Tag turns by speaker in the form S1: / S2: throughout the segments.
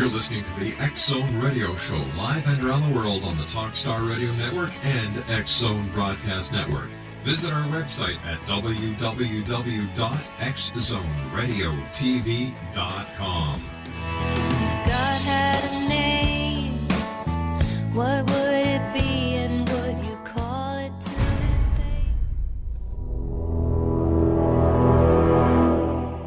S1: You're listening to the X Zone Radio Show, live and around the world on the Talkstar Radio Network and X Zone Broadcast Network. Visit our website at www.xzoneradiotv.com.
S2: If God had a name, what would it be, and would you call it to his face?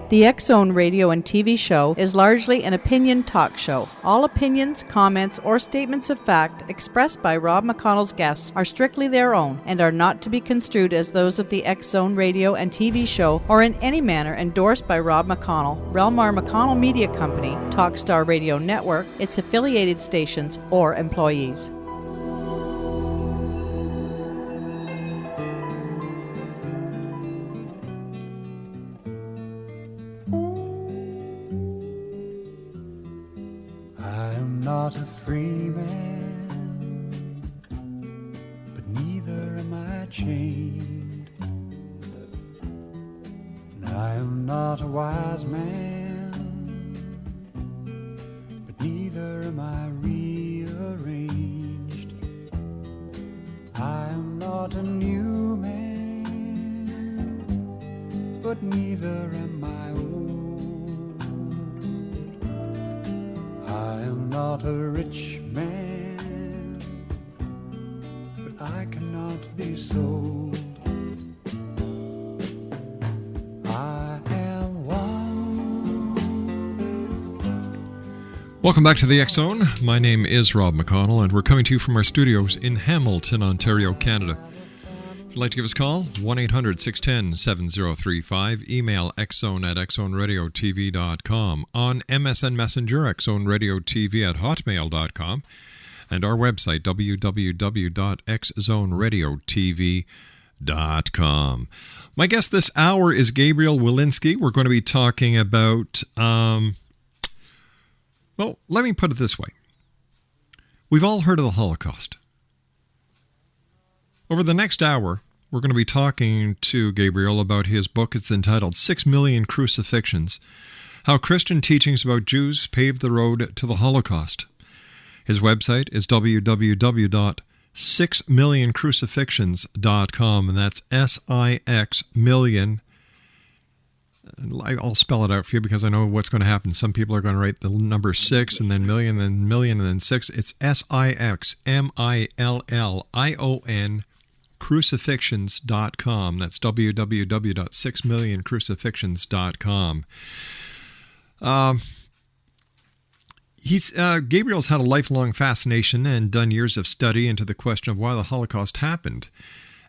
S3: The X Zone radio and TV show is largely an opinion talk show. All opinions, comments, or statements of fact expressed by Rob McConnell's guests are strictly their own and are not to be construed as those of the X Zone radio and TV show or in any manner endorsed by Rob McConnell, Relmar McConnell Media Company, Talkstar Radio Network, its affiliated stations, or employees.
S4: Not a free man, but neither am I chained. And I am not a wise man, but neither am I rearranged. I am not a new man, but neither am I old. I am not a rich man, but I cannot be sold. I am one.
S1: Welcome back to the X Zone. My name is Rob McConnell, and we're coming to you from our studios in Hamilton, Ontario, Canada. If you'd like to give us a call, 1-800-610-7035. Email xzone@xzoneradiotv.com. On MSN Messenger, xzoneradiotv@hotmail.com. And our website, www.xzoneradiotv.com. My guest this hour is Gabriel Wilensky. We're going to be talking about, well, let me put it this way. We've all heard of the Holocaust. Over the next hour, we're going to be talking to Gabriel about his book. It's entitled 6 Million Crucifixions, How Christian Teachings About Jews Paved the Road to the Holocaust. His website is www.6millioncrucifixions.com, and that's S-I-X million. I'll spell it out for you because I know what's going to happen. Some people are going to write the number 6 and then million and million and then 6. It's S-I-X-M-I-L-L-I-O-N crucifixions.com. That's www.6millioncrucifixions.com. Gabriel's had a lifelong fascination and done years of study into the question of why the Holocaust happened.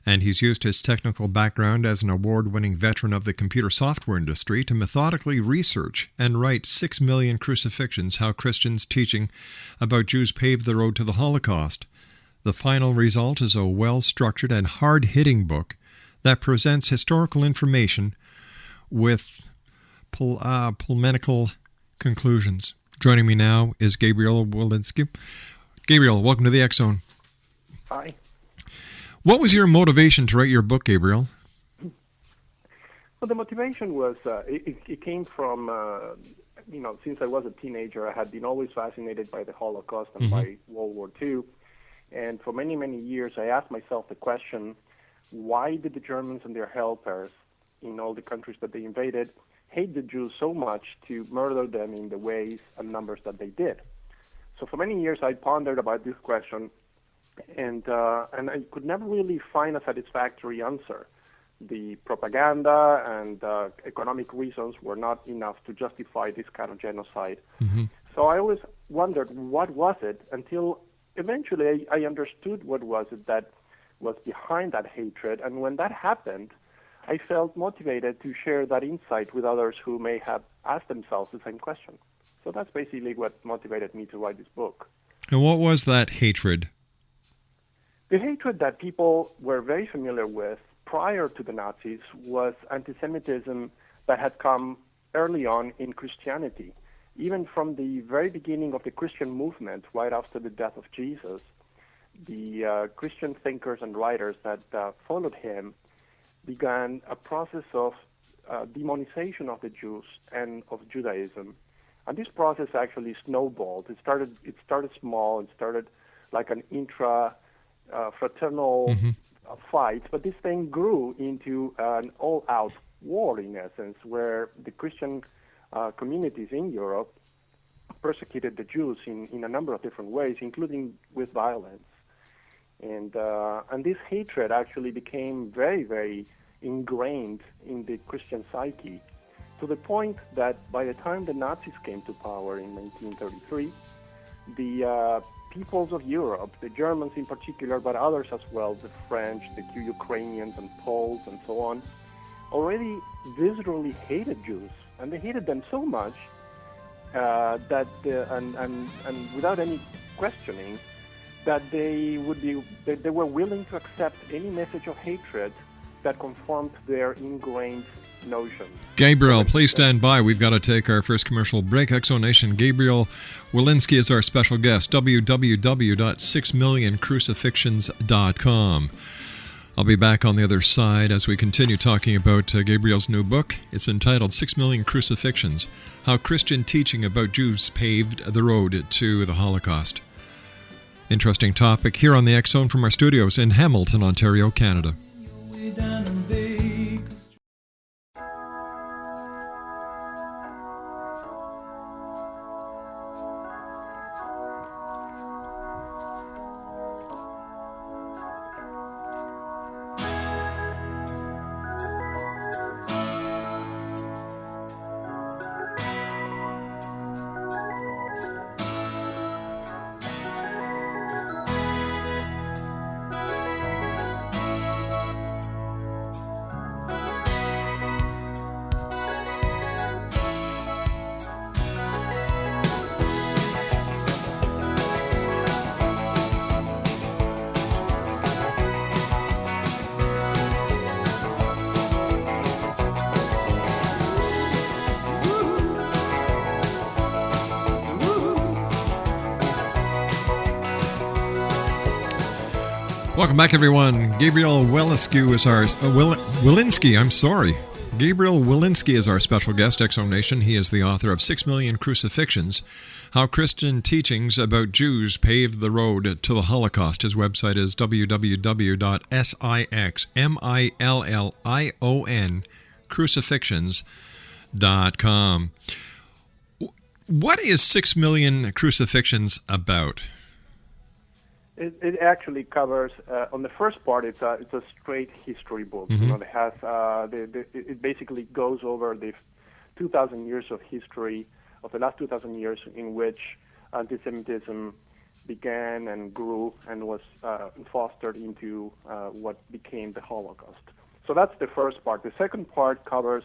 S1: And he's used his technical background as an award-winning veteran of the computer software industry to methodically research and write 6 Million Crucifixions, How Christians Teaching About Jews Paved the Road to the Holocaust. The final result is a well-structured and hard-hitting book that presents historical information with polemical conclusions. Joining me now is Gabriel Wilensky. Gabriel, welcome to the X Zone.
S5: Hi.
S1: What was your motivation to write your book, Gabriel?
S5: Well, the motivation was, it came from, since I was a teenager, I had been always fascinated by the Holocaust and by World War II. And for many, many years, I asked myself the question, why did the Germans and their helpers in all the countries that they invaded hate the Jews so much to murder them in the ways and numbers that they did? So for many years, I pondered about this question, and I could never really find a satisfactory answer. The propaganda and economic reasons were not enough to justify this kind of genocide. So I always wondered, what was it, until eventually I understood what was it that was behind that hatred. And when that happened, I felt motivated to share that insight with others who may have asked themselves the same question. So that's basically what motivated me to write this book.
S1: And what was that hatred?
S5: The hatred that people were very familiar with prior to the Nazis was anti-Semitism that had come early on in Christianity. Even from the very beginning of the Christian movement, right after the death of Jesus, the Christian thinkers and writers that followed him began a process of demonization of the Jews and of Judaism And this process actually snowballed. It started small. It started like an fraternal fight, but this thing grew into an all-out war, in essence, where the Christian communities in Europe persecuted the Jews in a number of different ways, including with violence. And this hatred actually became very, very ingrained in the Christian psyche, to the point that by the time the Nazis came to power in 1933, the peoples of Europe, the Germans in particular, but others as well, the French, the Ukrainians and Poles and so on, already viscerally hated Jews, and they hated them so much that and without any questioning, that they were willing to accept any message of hatred that conformed their ingrained notions.
S1: Gabriel, please stand by. We've got to take our first commercial break. Exonation. Gabriel Wilensky is our special guest. www.6millioncrucifixions.com. I'll be back on the other side as we continue talking about Gabriel's new book. It's entitled 6 Million Crucifixions, How Christian Teaching About Jews Paved the Road to the Holocaust. Interesting topic here on the X Zone from our studios in Hamilton, Ontario, Canada. Welcome back, everyone. Gabriel Wilensky is our Gabriel Wilensky is our special guest, Exonation. He is the author of 6 Million Crucifixions, How Christian Teachings About Jews Paved the Road to the Holocaust. His website is www.sixmillion.crucifixions.com. What is 6 Million Crucifixions about?
S5: It actually covers, on the first part, it's a straight history book.
S1: Mm-hmm.
S5: You know, it has it basically goes over the 2,000 years of history of the last 2,000 years in which anti-Semitism began and grew and was fostered into what became the Holocaust. So that's the first part. The second part covers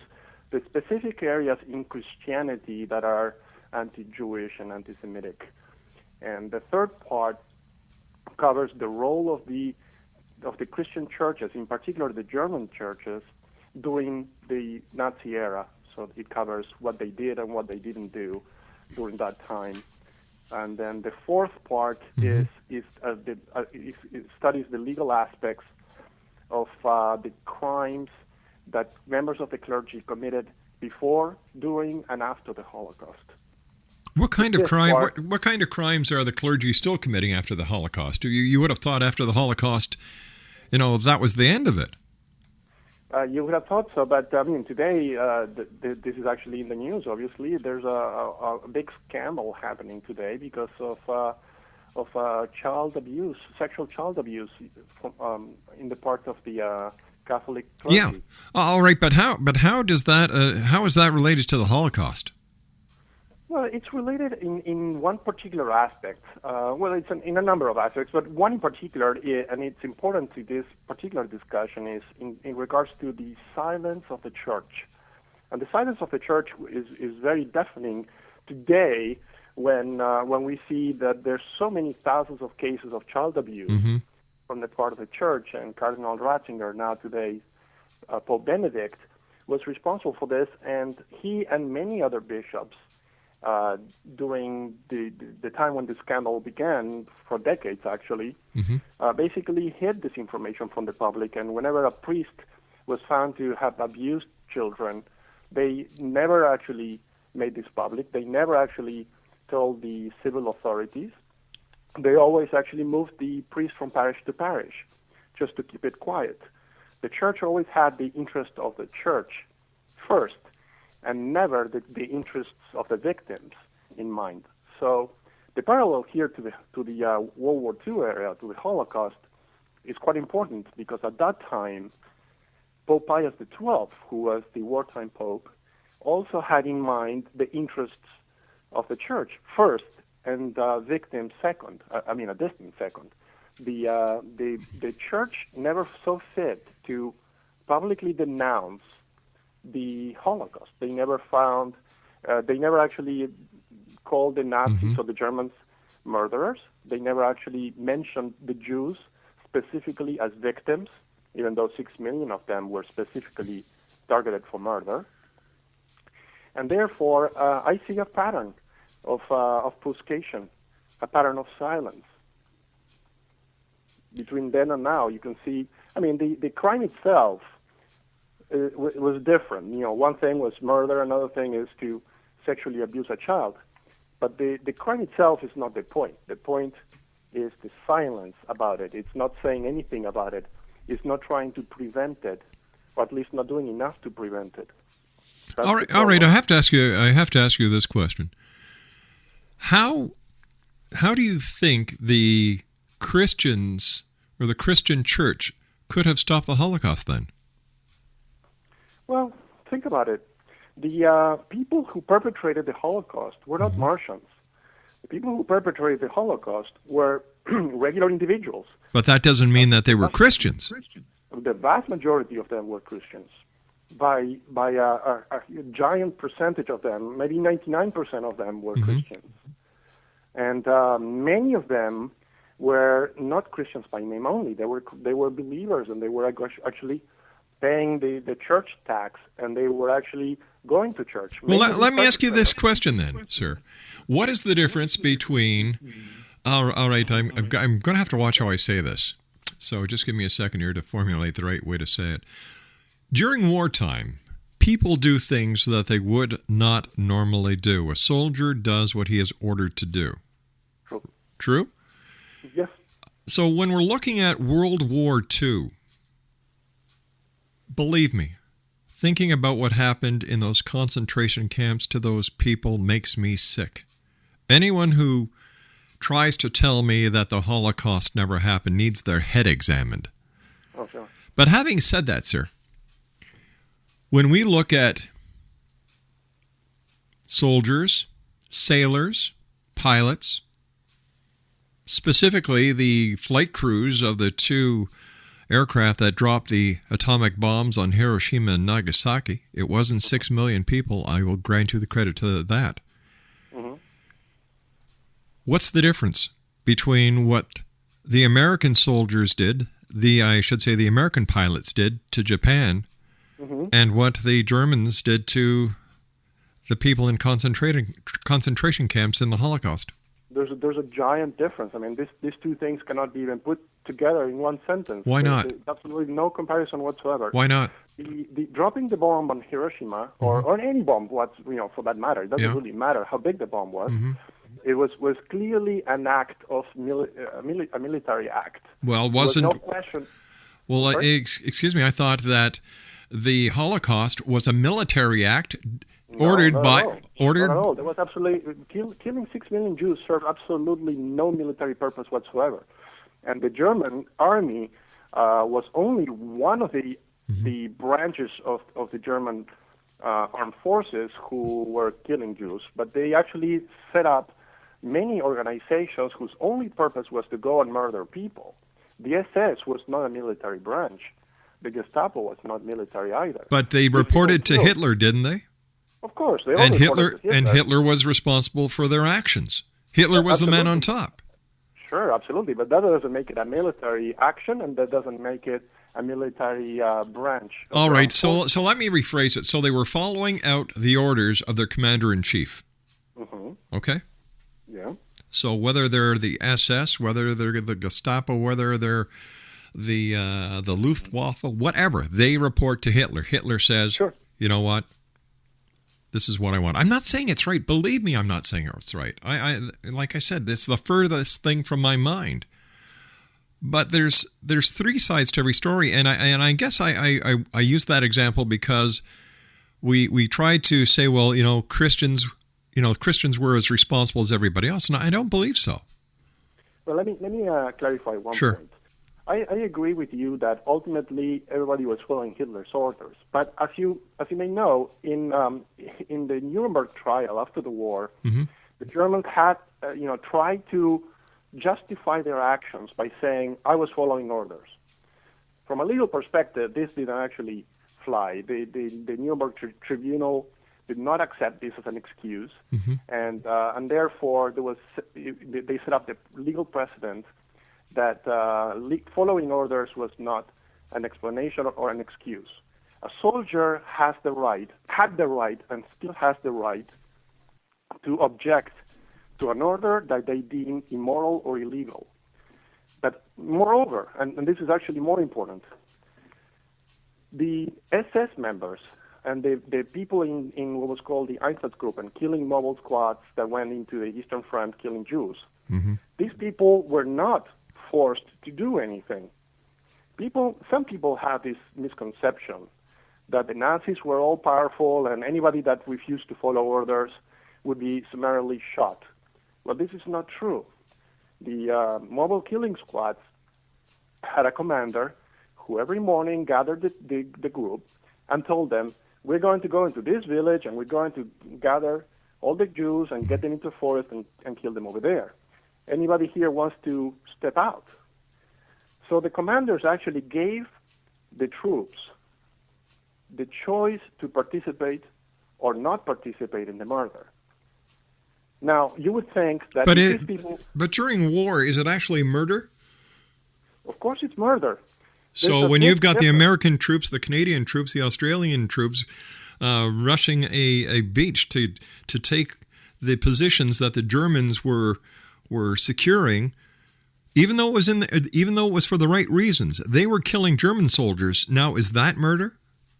S5: the specific areas in Christianity that are anti-Jewish and anti-Semitic. And the third part covers the role of the Christian churches, in particular the German churches, during the Nazi era. So it covers what they did and what they didn't do during that time. And then the fourth part it studies the legal aspects of the crimes that members of the clergy committed before, during, and after the Holocaust.
S1: What kind of crimes are the clergy still committing after the Holocaust? You would have thought after the Holocaust, that was the end of it.
S5: You would have thought so, but I mean, today this is actually in the news. Obviously, there's a big scandal happening today because of child abuse, sexual child abuse, in the part of the Catholic clergy.
S1: Yeah, all right, but how does that? How is that related to the Holocaust?
S5: Well, it's related in one particular aspect. It's in a number of aspects, but one in particular, and it's important to this particular discussion, is in regards to the silence of the church. And the silence of the church is very deafening today when we see that there's so many thousands of cases of child abuse from the part of the church, and Cardinal Ratzinger, now today Pope Benedict, was responsible for this, and he and many other bishops during the time when the scandal began, for decades actually, basically hid this information from the public. And whenever a priest was found to have abused children, they never actually made this public. They never actually told the civil authorities. They always actually moved the priest from parish to parish just to keep it quiet. The church always had the interest of the church first and never the interests of the victims in mind. So the parallel here to the World War II era, to the Holocaust, is quite important because at that time, Pope Pius XII, who was the wartime pope, also had in mind the interests of the church first and victims second. I mean, a distant second. The church never saw fit to publicly denounce the Holocaust. They never actually called the Nazis or the Germans murderers. They never actually mentioned the Jews specifically as victims, even though 6 million of them were specifically targeted for murder. And therefore, I see a pattern of obfuscation, a pattern of silence. Between then and now, you can see, I mean, the crime itself was different. You know, one thing was murder, another thing is to sexually abuse a child. But the crime itself is not the point. The point is the silence about it. It's not saying anything about it. It's not trying to prevent it, or at least not doing enough to prevent it. That's
S1: All right. I have to ask you this question. How do you think the Christians or the Christian church could have stopped the Holocaust then?
S5: Well, think about it. The people who perpetrated the Holocaust were not Martians. The people who perpetrated the Holocaust were regular individuals.
S1: But that doesn't mean that they were Christians.
S5: The vast majority of them were Christians. By a giant percentage of them, maybe 99% of them were Christians. And many of them were not Christians by name only. They were believers, and they were actually paying the church tax, and they were actually going to church.
S1: Well, let me ask you this question then, sir. What is the difference between... All right, I'm going to have to watch how I say this. So just give me a second here to formulate the right way to say it. During wartime, people do things that they would not normally do. A soldier does what he is ordered to do. True?
S5: Yes.
S1: So when we're looking at World War II, believe me, thinking about what happened in those concentration camps to those people makes me sick. Anyone who tries to tell me that the Holocaust never happened needs their head examined.
S5: Oh, sure.
S1: But having said that, sir, when we look at soldiers, sailors, pilots, specifically the flight crews of the two aircraft that dropped the atomic bombs on Hiroshima and Nagasaki, it wasn't 6 million people. I will grant you the credit to that. What's the difference between what the American soldiers did, the American pilots did to Japan, and what the Germans did to the people in concentration camps in the Holocaust?
S5: There's a giant difference. I mean, these two things cannot be even put together in one sentence.
S1: Why not?
S5: There's absolutely no comparison whatsoever.
S1: Why not?
S5: The dropping the bomb on Hiroshima, or any bomb, for that matter, it doesn't really matter how big the bomb was. It was clearly an act of a military act.
S1: Well, wasn't...
S5: There was no question.
S1: Well, excuse me, I thought that the Holocaust was a military act ordered by...
S5: Not at all. There was absolutely... Killing 6 million Jews served absolutely no military purpose whatsoever. And the German army was only one of the branches of the German armed forces who were killing Jews, but they actually set up many organizations whose only purpose was to go and murder people. The SS was not a military branch. The Gestapo was not military either.
S1: But they reported to Hitler, didn't they?
S5: Of course. They
S1: and Hitler was responsible for their actions. Hitler was the man on top.
S5: Sure, absolutely. But that doesn't make it a military action, and that doesn't make it a military branch.
S1: All right, so let me rephrase it. So they were following out the orders of their commander-in-chief. Okay?
S5: Yeah.
S1: So whether they're the SS, whether they're the Gestapo, whether they're the Luftwaffe, whatever, they report to Hitler. Hitler says,
S5: sure.
S1: You know what? This is what I want. I'm not saying it's right. Believe me, I'm not saying it's right. I like I said, this is the furthest thing from my mind. But there's three sides to every story, and I guess I use that example because we try to say, well, Christians were as responsible as everybody else, and I don't believe so.
S5: Well, let me clarify one
S1: Sure.
S5: point. I agree with you that ultimately everybody was following Hitler's orders. But as you may know, in the Nuremberg trial after the war, the Germans had tried to justify their actions by saying, I was following orders. From a legal perspective, this didn't actually fly. The Nuremberg Tribunal did not accept this as an excuse, and therefore they set up the legal precedent that following orders was not an explanation or an excuse. A soldier had the right, and still has the right to object to an order that they deem immoral or illegal. But moreover, and this is actually more important, the SS members and the people in what was called the Einsatzgruppen and killing mobile squads that went into the Eastern Front killing Jews, these people were not forced to do anything. Some people have this misconception that the Nazis were all powerful and anybody that refused to follow orders would be summarily shot. Well, this is not true. The mobile killing squads had a commander who every morning gathered the group and told them, we're going to go into this village and we're going to gather all the Jews and get them into the forest and kill them over there. Anybody here wants to step out? So the commanders actually gave the troops the choice to participate or not participate in the murder. Now, you would think that these people...
S1: But during war, is it actually murder?
S5: Of course it's murder.
S1: So when you've got the American troops, the Canadian troops, the Australian troops rushing a beach to take the positions that the Germans were securing, even though it was for the right reasons, they were killing German soldiers. Now, is that murder?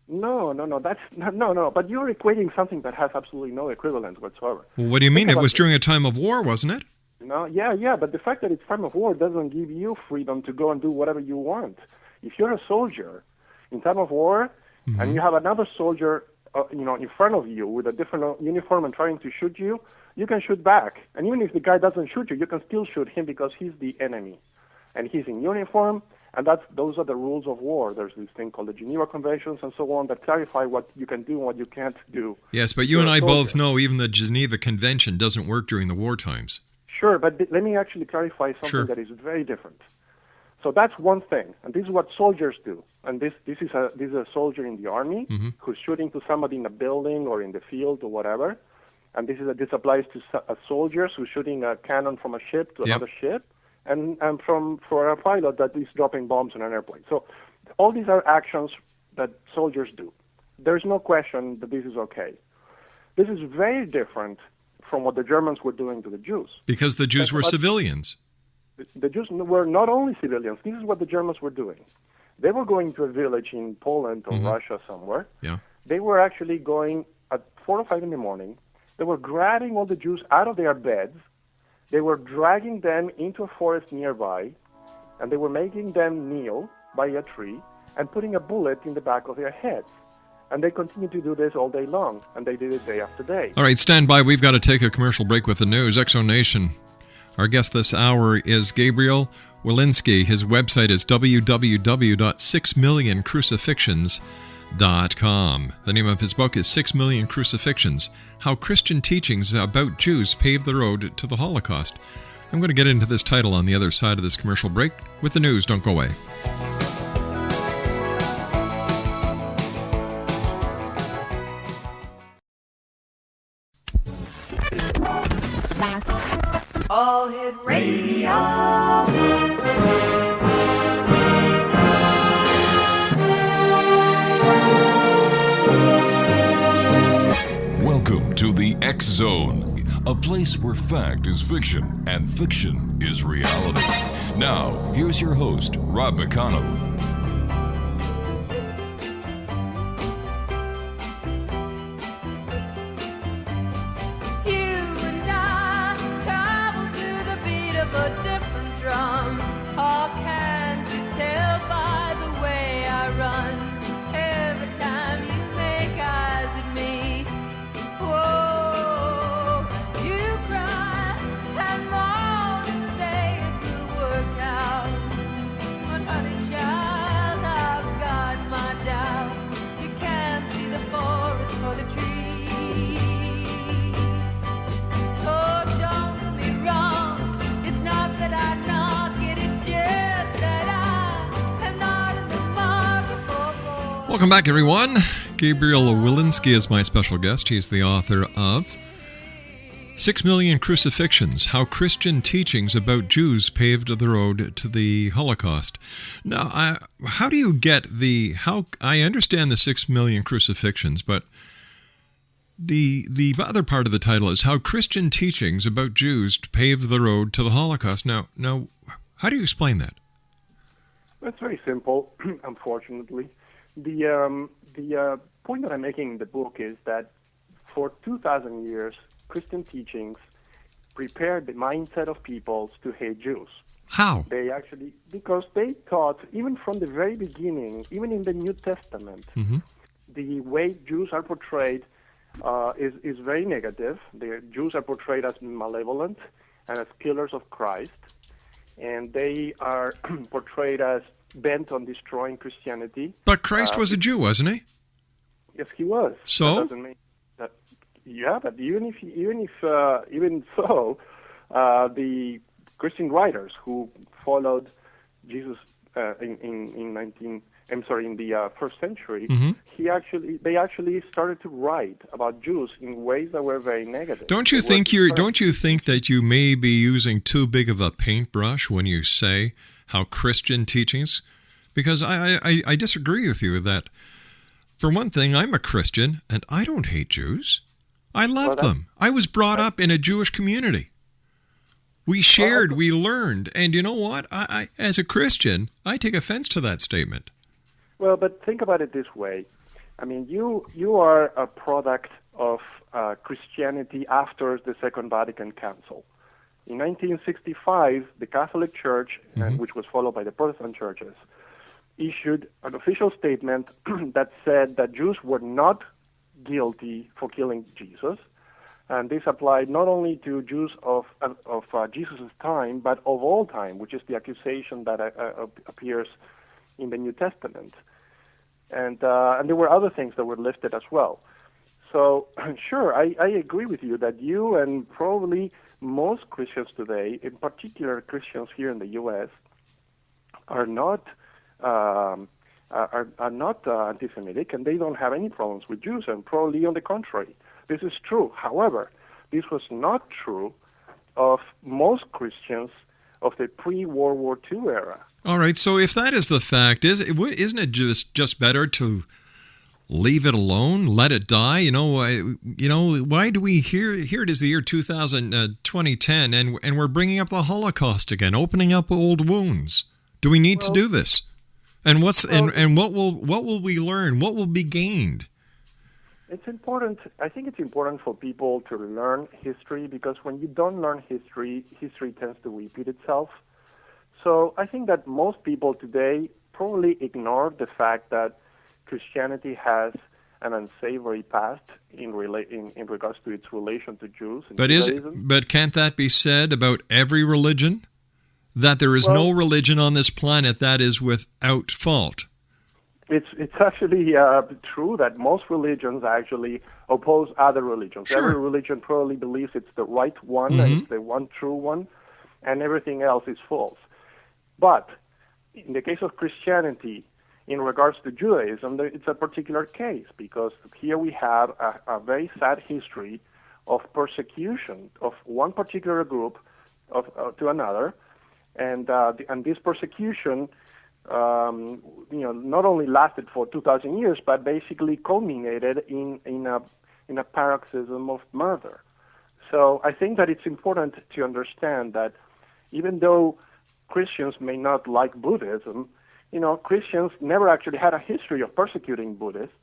S5: No. That's no. But you're equating something that has absolutely no equivalence whatsoever.
S1: Well, what do you mean? It was during a time of war, wasn't it?
S5: No, yeah. But the fact that it's time of war doesn't give you freedom to go and do whatever you want. If you're a soldier in time of war, and you have another soldier, in front of you with a different uniform and trying to shoot you, you can shoot back. And even if the guy doesn't shoot you, you can still shoot him because he's the enemy. And he's in uniform, and those are the rules of war. There's this thing called the Geneva Conventions and so on that clarify what you can do and what you can't do.
S1: Yes, but you and I both know even the Geneva Convention doesn't work during the war times.
S5: Sure, but let me actually clarify something that is very different. So that's one thing, and this is what soldiers do. And this is a soldier in the army who's shooting to somebody in a building or in the field or whatever. And this applies to soldiers who's shooting a cannon from a ship to another ship, and for a pilot that is dropping bombs on an airplane. So all these are actions that soldiers do. There's no question that this is okay. This is very different from what the Germans were doing to the Jews.
S1: Because the Jews were civilians.
S5: The Jews were not only civilians. This is what the Germans were doing. They were going to a village in Poland or Russia somewhere.
S1: Yeah.
S5: They were actually going at 4 or 5 in the morning. They were grabbing all the Jews out of their beds. They were dragging them into a forest nearby, and they were making them kneel by a tree and putting a bullet in the back of their heads. And they continued to do this all day long, and they did it day after day.
S1: All right, stand by. We've got to take a commercial break with the news. Exo Nation. Our guest this hour is Gabriel Wilensky. His website is www.6millioncrucifixions.com. The name of his book is 6 Million Crucifixions, How Christian Teachings About Jews Paved the Road to the Holocaust. I'm going to get into this title on the other side of this commercial break with the news. Don't go away.
S2: All Hit Radio.
S6: Welcome to the X Zone, a place where fact is fiction and fiction is reality. Now, here's your host, Rob McConnell.
S1: Welcome back, everyone. Gabriel Wilensky is my special guest. He's the author of 6 Million Crucifixions, How Christian Teachings About Jews Paved the Road to the Holocaust. Now, how do you get I understand the 6 million crucifixions, but the other part of the title is How Christian Teachings About Jews Paved the Road to the Holocaust. Now, how do you explain that?
S5: It's very simple, unfortunately. The point that I'm making in the book is that for 2,000 years, Christian teachings prepared the mindset of peoples to hate Jews.
S1: How?
S5: Because they taught, even from the very beginning, even in the New Testament, the way Jews are portrayed is very negative. The Jews are portrayed as malevolent and as killers of Christ, and they are portrayed as bent on destroying Christianity.
S1: But Christ was a Jew, wasn't he?
S5: Yes, he was.
S1: So?
S5: That doesn't mean that. Yeah, but even so, the Christian writers who followed Jesus in the first century, they actually started to write about Jews in ways that were very negative.
S1: Don't you think that you may be using too big of a paintbrush when you say how Christian teachings? Because I disagree with you with that. For one thing, I'm a Christian and I don't hate Jews. I love them. I was brought up in a Jewish community. We shared, we learned, and you know what? I as a Christian, I take offense to that statement.
S5: Well, but think about it this way. I mean, you are a product of Christianity after the Second Vatican Council. In 1965, the Catholic Church, which was followed by the Protestant churches, issued an official statement that said that Jews were not guilty for killing Jesus, and this applied not only to Jews of Jesus' time, but of all time, which is the accusation that appears in the New Testament. And there were other things that were listed as well. So, sure, I agree with you that you and probably most Christians today, in particular Christians here in the U.S., are not anti-Semitic, and they don't have any problems with Jews, and probably on the contrary. This is true. However, this was not true of most Christians of the pre-World War II era.
S1: All right, so if that is the fact, isn't it just better to leave it alone, let it die? Why do we here it is the year 2010, and we're bringing up the Holocaust again, opening up old wounds? Do we need to do this? And what will we learn? What will be gained?
S5: It's important. I think it's important for people to learn history, because when you don't learn history, history tends to repeat itself. So I think that most people today probably ignore the fact that Christianity has an unsavory past in regards to its relation to Jews and Judaism.
S1: But can't that be said about every religion? That there is no religion on this planet that is without fault.
S5: It's actually true that most religions actually oppose other religions.
S1: Sure.
S5: Every religion probably believes it's the right one, and it's the one true one, and everything else is false. But in the case of Christianity, in regards to Judaism, it's a particular case, because here we have a very sad history of persecution of one particular group to another, and this persecution not only lasted for 2,000 years, but basically culminated in a paroxysm of murder. So I think that it's important to understand that even though Christians may not like Buddhism, Christians never actually had a history of persecuting Buddhists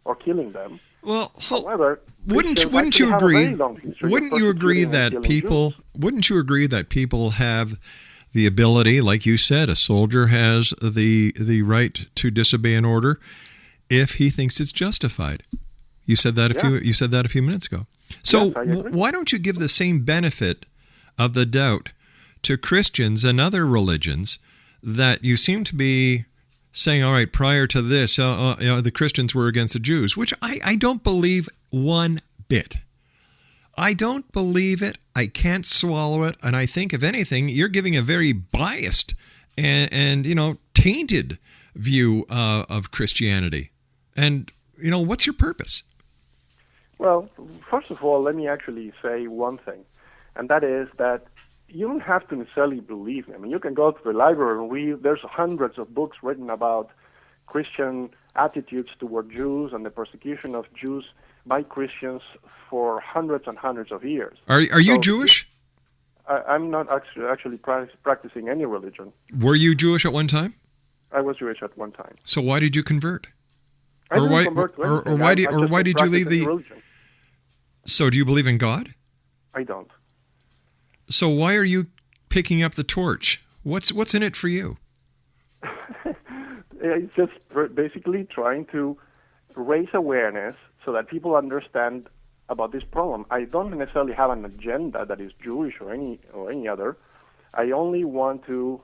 S5: or killing them.
S1: Well,
S5: however,
S1: wouldn't you agree? Wouldn't you agree that people have the ability, like you said, a soldier has the right to disobey an order if he thinks it's justified? You said that a few minutes ago. So why don't you give the same benefit of the doubt to Christians and other religions that you seem to be saying, all right, prior to this, the Christians were against the Jews, which I don't believe one bit. I don't believe it. I can't swallow it. And I think, if anything, you're giving a very biased and tainted view of Christianity. And, what's your purpose?
S5: Well, first of all, let me actually say one thing, and that is that you don't have to necessarily believe me. I mean, you can go to the library and read. There's hundreds of books written about Christian attitudes toward Jews and the persecution of Jews by Christians for hundreds and hundreds of years.
S1: Are you Jewish?
S5: I'm not actually practicing any religion.
S1: Were you Jewish at one time?
S5: I was Jewish at one time.
S1: So why did you convert?
S5: I didn't convert to anything.
S1: Why did you leave the
S5: religion?
S1: So do you believe in God?
S5: I don't.
S1: So why are you picking up the torch? What's in it for you?
S5: It's just basically trying to raise awareness so that people understand about this problem. I don't necessarily have an agenda that is Jewish or any other. I only want to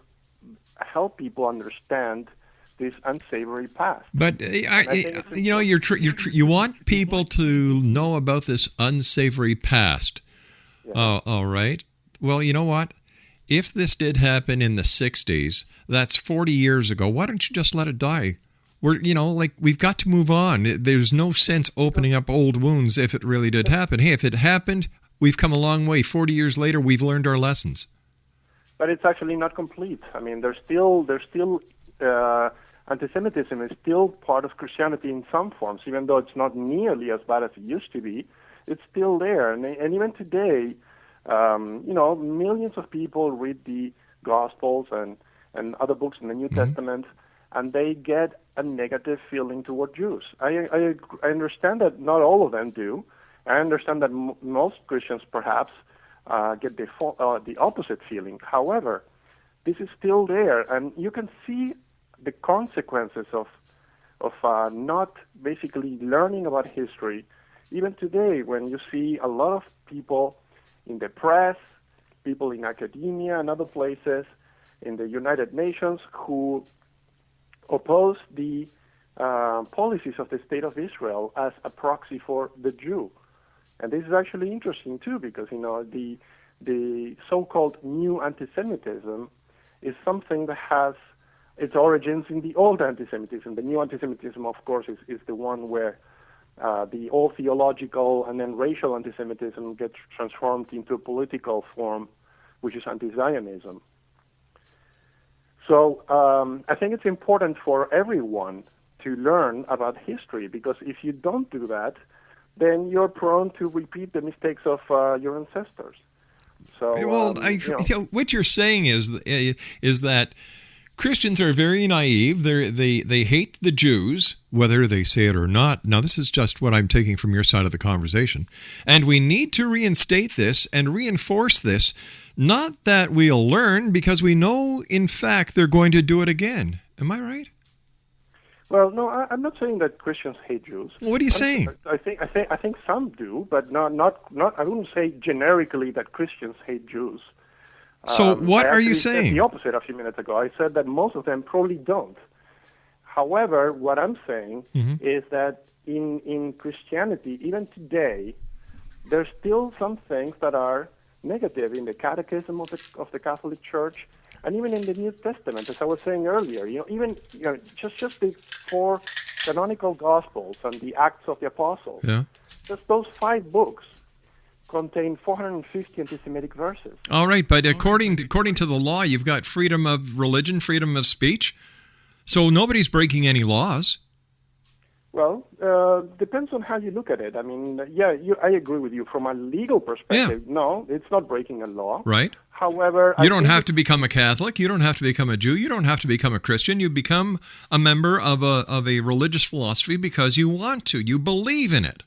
S5: help people understand this unsavory past.
S1: But you want people to know about this unsavory past.
S5: Yeah.
S1: All right. Well, you know what? If this did happen in the 60s, that's 40 years ago. Why don't you just let it die? We've got to move on. There's no sense opening up old wounds if it really did happen. Hey, if it happened, we've come a long way. 40 years later, we've learned our lessons.
S5: But it's actually not complete. I mean, there's still anti-Semitism is still part of Christianity in some forms, even though it's not nearly as bad as it used to be. It's still there, and even today, millions of people read the Gospels and other books in the New Testament, and they get a negative feeling toward Jews. I understand that not all of them do. I understand that most Christians perhaps get the opposite feeling. However, this is still there, and you can see the consequences of not basically learning about history. Even today, when you see a lot of people in the press, people in academia and other places, in the United Nations, who oppose the policies of the State of Israel as a proxy for the Jew. And this is actually interesting, too, because, the so-called new anti-Semitism is something that has its origins in the old anti-Semitism. The new anti-Semitism, of course, is the one where the old theological and then racial anti-Semitism gets transformed into a political form, which is anti-Zionism. So I think it's important for everyone to learn about history, because if you don't do that, then you're prone to repeat the mistakes of your ancestors. So,
S1: what you're saying is that Christians are very naive. They hate the Jews, whether they say it or not. Now, this is just what I'm taking from your side of the conversation. And we need to reinstate this and reinforce this, not that we'll learn, because we know, in fact, they're going to do it again. Am I right?
S5: Well, no, I'm not saying that Christians hate Jews.
S1: Well, what are you saying?
S5: I think some do, but not. I wouldn't say generically that Christians hate Jews.
S1: So what are you saying?
S5: I said the opposite a few minutes ago. I said that most of them probably don't. However, what I'm saying is that in Christianity, even today, there's still some things that are negative in the Catechism of the Catholic Church, and even in the New Testament, as I was saying earlier. Just the 4 canonical Gospels and the Acts of the Apostles.
S1: Yeah.
S5: Just those 5 books contain 450 anti-Semitic verses.
S1: All right, but according to the law, you've got freedom of religion, freedom of speech, so nobody's breaking any laws.
S5: Well, depends on how you look at it. I mean, I agree with you. From a legal perspective, no, it's not breaking a law.
S1: Right.
S5: However,
S1: you don't have to become a Catholic. You don't have to become a Jew. You don't have to become a Christian. You become a member of a religious philosophy because you want to. You believe in it.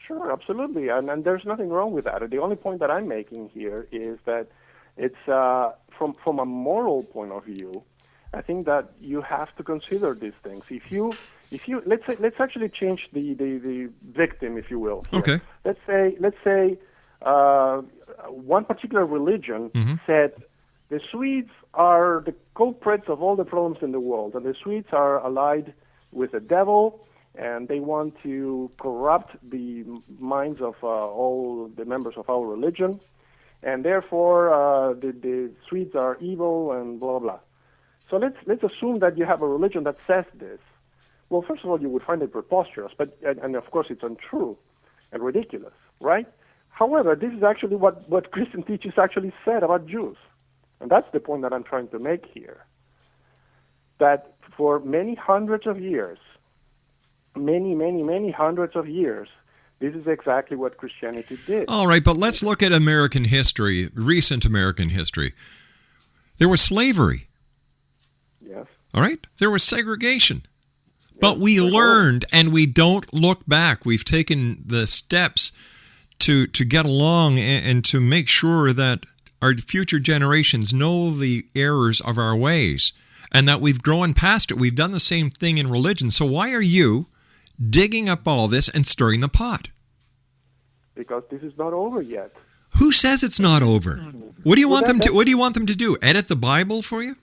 S5: Sure, absolutely, and there's nothing wrong with that. The only point that I'm making here is that it's from a moral point of view. I think that you have to consider these things. If you let's actually change the victim, if you will. Here.
S1: Okay.
S5: Let's say one particular religion said the Swedes are the culprits of all the problems in the world, and the Swedes are allied with the devil, and they want to corrupt the minds of all the members of our religion, and therefore the Swedes are evil and blah blah. So let's assume that you have a religion that says this. Well, first of all, you would find it preposterous, and of course it's untrue and ridiculous, right? However, this is actually what Christian teachers actually said about Jews. And that's the point that I'm trying to make here. That for many hundreds of years, many hundreds of years, this is exactly what Christianity did.
S1: All right, but let's look at American history, recent American history. There was slavery.
S5: Yes.
S1: All right? There was segregation. But we learned, and we don't look back. We've taken the steps to get along and to make sure that our future generations know the errors of our ways and that we've grown past it. We've done the same thing in religion. So why are you digging up all this and stirring the pot?
S5: Because this is not over yet.
S1: Who says it's not over? What do you want them to? What do you want them to do? Edit the Bible for you?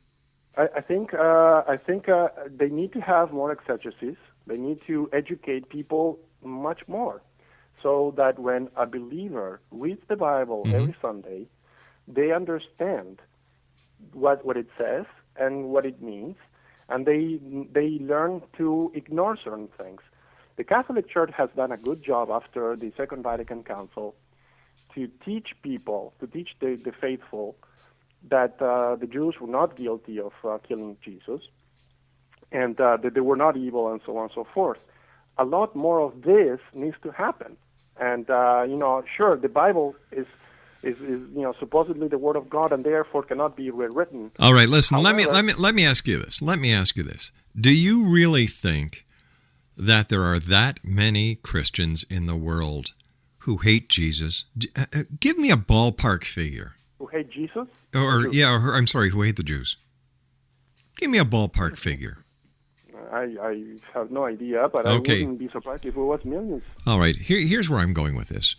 S5: I think they need to have more exegesis. They need to educate people much more, so that when a believer reads the Bible every Sunday, they understand what it says and what it means, and they learn to ignore certain things. The Catholic Church has done a good job after the Second Vatican Council to teach people, to teach the faithful, that the Jews were not guilty of killing Jesus, and that they were not evil, and so on and so forth. A lot more of this needs to happen. And sure, the Bible is supposedly the Word of God, and therefore cannot be rewritten.
S1: All right, listen.
S5: However,
S1: let me ask you this. Let me ask you this. Do you really think that there are that many Christians in the world who hate Jesus? Give me a ballpark figure.
S5: Who hate Jesus?
S1: I'm sorry, who hate the Jews. Give me a ballpark figure.
S5: I have no idea, but
S1: Okay.
S5: I wouldn't be surprised if it was millions.
S1: All right, here's where I'm going with this.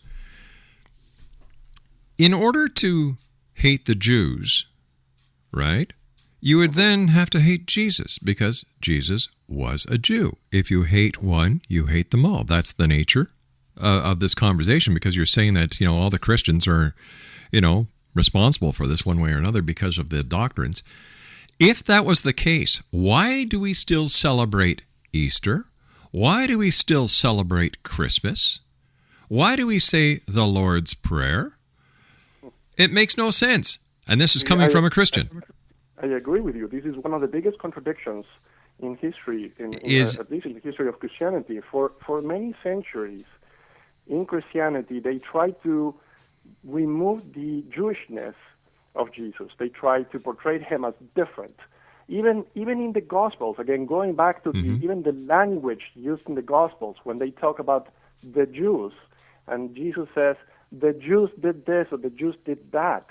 S1: In order to hate the Jews, right, you would then have to hate Jesus, because Jesus was a Jew. If you hate one, you hate them all. That's the nature of this conversation, because you're saying that, all the Christians are, responsible for this one way or another because of the doctrines. If that was the case, why do we still celebrate Easter? Why do we still celebrate Christmas? Why do we say the Lord's Prayer? It makes no sense. And this is coming from a Christian.
S5: I agree with you. This is one of the biggest contradictions in history, at least in the history of Christianity. For many centuries, in Christianity, they tried to remove the Jewishness of Jesus. They tried to portray him as different. Even in the Gospels, again, going back to even the language used in the Gospels, when they talk about the Jews, and Jesus says, the Jews did this or the Jews did that.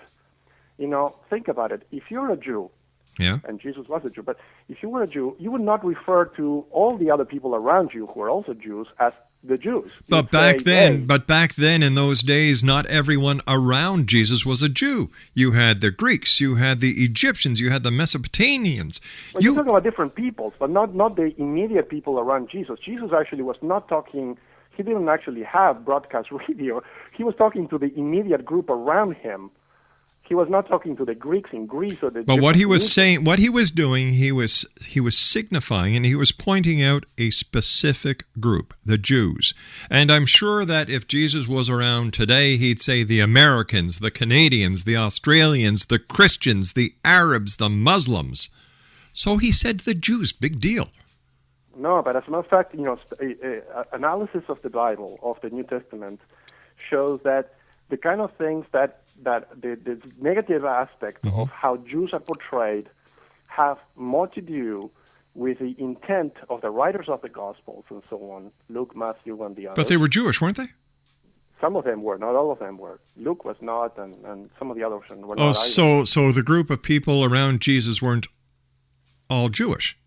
S5: Think about it. If you're a Jew, and Jesus was a Jew, but if you were a Jew, you would not refer to all the other people around you who are also Jews as the Jews.
S1: But back then, in those days, not everyone around Jesus was a Jew. You had the Greeks, you had the Egyptians, you had the Mesopotamians.
S5: Well, you're talking about different peoples, but not the immediate people around Jesus. Jesus actually was not talking. He didn't actually have broadcast radio. He was talking to the immediate group around him. He was not talking to the Greeks in Greece or the.
S1: But what he was saying, what he was doing, he was signifying, and he was pointing out a specific group, the Jews. And I'm sure that if Jesus was around today, he'd say the Americans, the Canadians, the Australians, the Christians, the Arabs, the Muslims. So he said the Jews, big deal.
S5: No, but as a matter of fact, analysis of the Bible, of the New Testament, shows that the kind of things that the negative aspect of how Jews are portrayed have more to do with the intent of the writers of the Gospels and so on, Luke, Matthew, and the others.
S1: But they were Jewish, weren't they?
S5: Some of them were, not all of them were. Luke was not, and some of the others were not
S1: either. So the group of people around Jesus weren't all Jewish?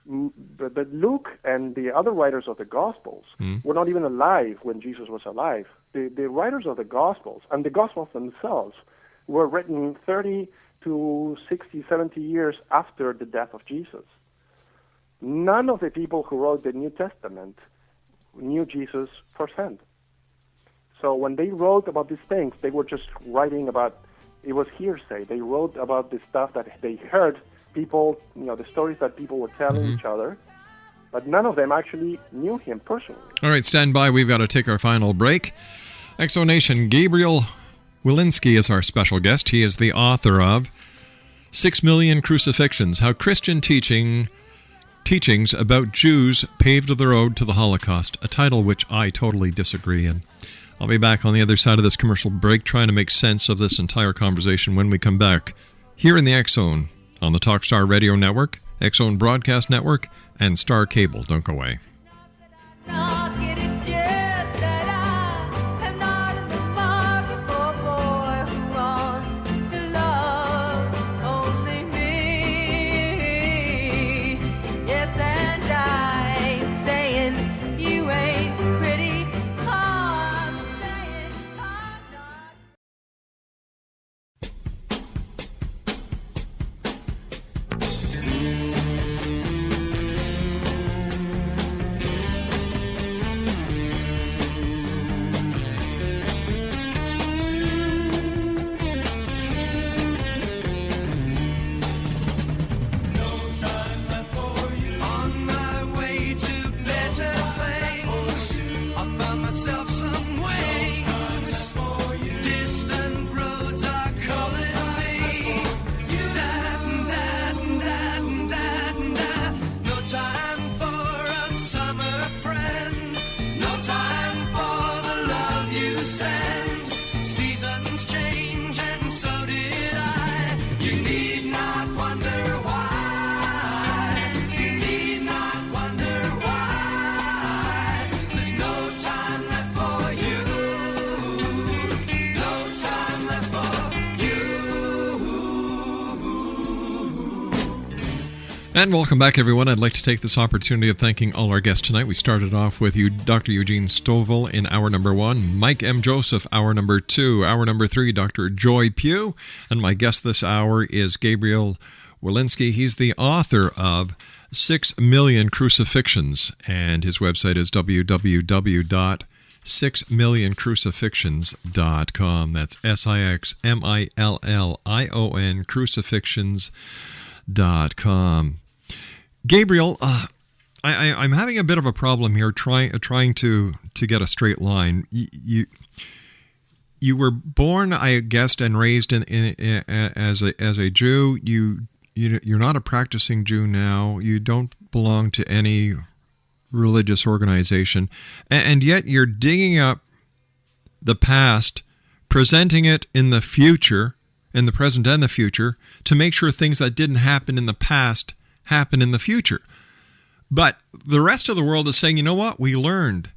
S5: But Luke and the other writers of the Gospels were not even alive when Jesus was alive. The writers of the Gospels, and the Gospels themselves, were written 30 to 60, 70 years after the death of Jesus. None of the people who wrote the New Testament knew Jesus firsthand. So when they wrote about these things, they were just writing about, it was hearsay. They wrote about the stuff that they heard people, the stories that people were telling each other, but none of them actually knew him personally.
S1: All right, stand by. We've got to take our final break. Exonation, Gabriel Wilensky is our special guest. He is the author of 6 Million Crucifixions, How Christian Teachings About Jews Paved the Road to the Holocaust, a title which I totally disagree in. I'll be back on the other side of this commercial break trying to make sense of this entire conversation when we come back here in the X Zone on the Talkstar Radio Network, X Zone Broadcast Network, and Star Cable. Don't go away.
S2: It is just that I am not in the market for a boy who wants to love only me. Yes, and I ain't saying you ain't pretty. I'm saying I'm not.
S7: On my way to better things, I found myself some wings. Distant roads are calling me. No time for a summer friend. No time for the love you send. Seasons change and so did I. You need not wonder why. You need not wonder why. There's no time left for you. No time left for you.
S1: And welcome back, everyone. I'd like to take this opportunity of thanking all our guests tonight. We started off with you, Dr. Eugene Stovall in hour number 1, Mike M. Joseph, hour number 2, hour number 3, Dr. Joy Pugh, and my guest this hour is Gabriel Wilensky. He's the author of 6 Million Crucifixions, and his website is www.6millioncrucifixions.com. That's SIXMILLION crucifixions.com. Gabriel, I'm having a bit of a problem here trying to get a straight line. You were born, I guessed, and raised as a Jew. You're not a practicing Jew now. You don't belong to any religious organization, and yet you're digging up the past, presenting it in the future, in the present and the future, to make sure things that didn't happen in the past happen in the future. But the rest of the world is saying, you know what? We learned.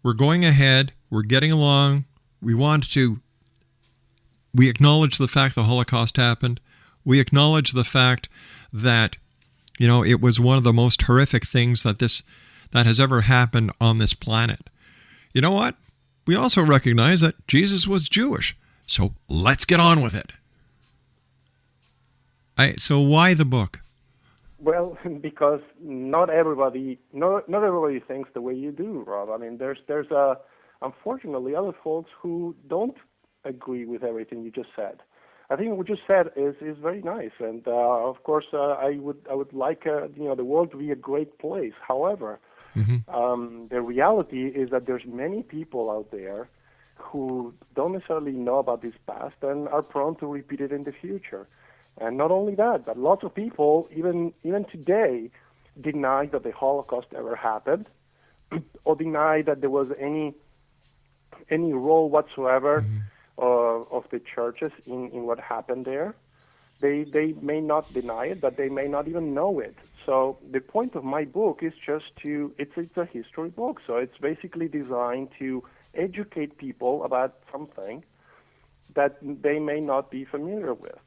S1: We're going ahead. We're getting along. We acknowledge the fact the Holocaust happened. We acknowledge the fact that, it was one of the most horrific things that has ever happened on this planet. You know what? We also recognize that Jesus was Jewish. So let's get on with it. So why the book?
S5: Well, because not everybody thinks the way you do, Rob. I mean, there's unfortunately other folks who don't agree with everything you just said. I think what you said is very nice, and of course I would like the world to be a great place. However, the reality is that there's many people out there who don't necessarily know about this past and are prone to repeat it in the future. And not only that, but lots of people, even today, deny that the Holocaust ever happened, or deny that there was any role whatsoever of the churches in what happened there. They may not deny it, but they may not even know it. So the point of my book is just it's a history book. So it's basically designed to educate people about something that they may not be familiar with.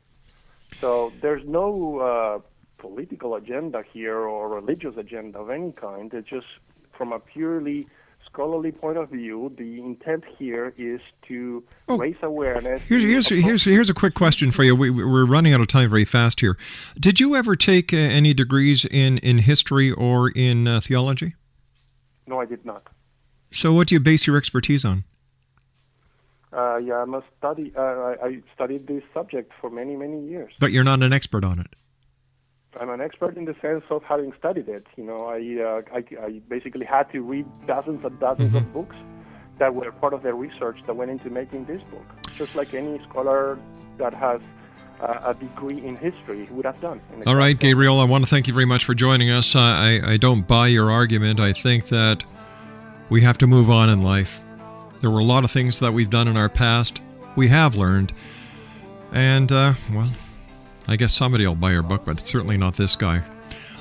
S5: So there's no political agenda here or religious agenda of any kind. It's just from a purely scholarly point of view, the intent here is to raise awareness.
S1: Here's a quick question for you. We're running out of time very fast here. Did you ever take any degrees in history or in theology?
S5: No, I did not.
S1: So what do you base your expertise on?
S5: I studied this subject for many, many years.
S1: But you're not an expert on it.
S5: I'm an expert in the sense of having studied it. I basically had to read dozens and dozens of books that were part of the research that went into making this book, just like any scholar that has a degree in history would have done.
S1: All right, Gabriel, I want to thank you very much for joining us. I don't buy your argument. I think that we have to move on in life. There were a lot of things that we've done in our past. We have learned. And, well, I guess somebody will buy your book, but certainly not this guy.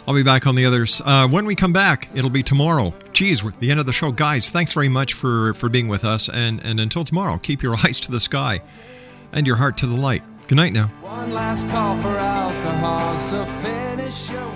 S1: I'll be back on the others. When we come back, it'll be tomorrow. Geez, we're at the end of the show. Guys, thanks very much for being with us. And until tomorrow, keep your eyes to the sky and your heart to the light. Good night now.
S4: One last call for alcohol, so finish your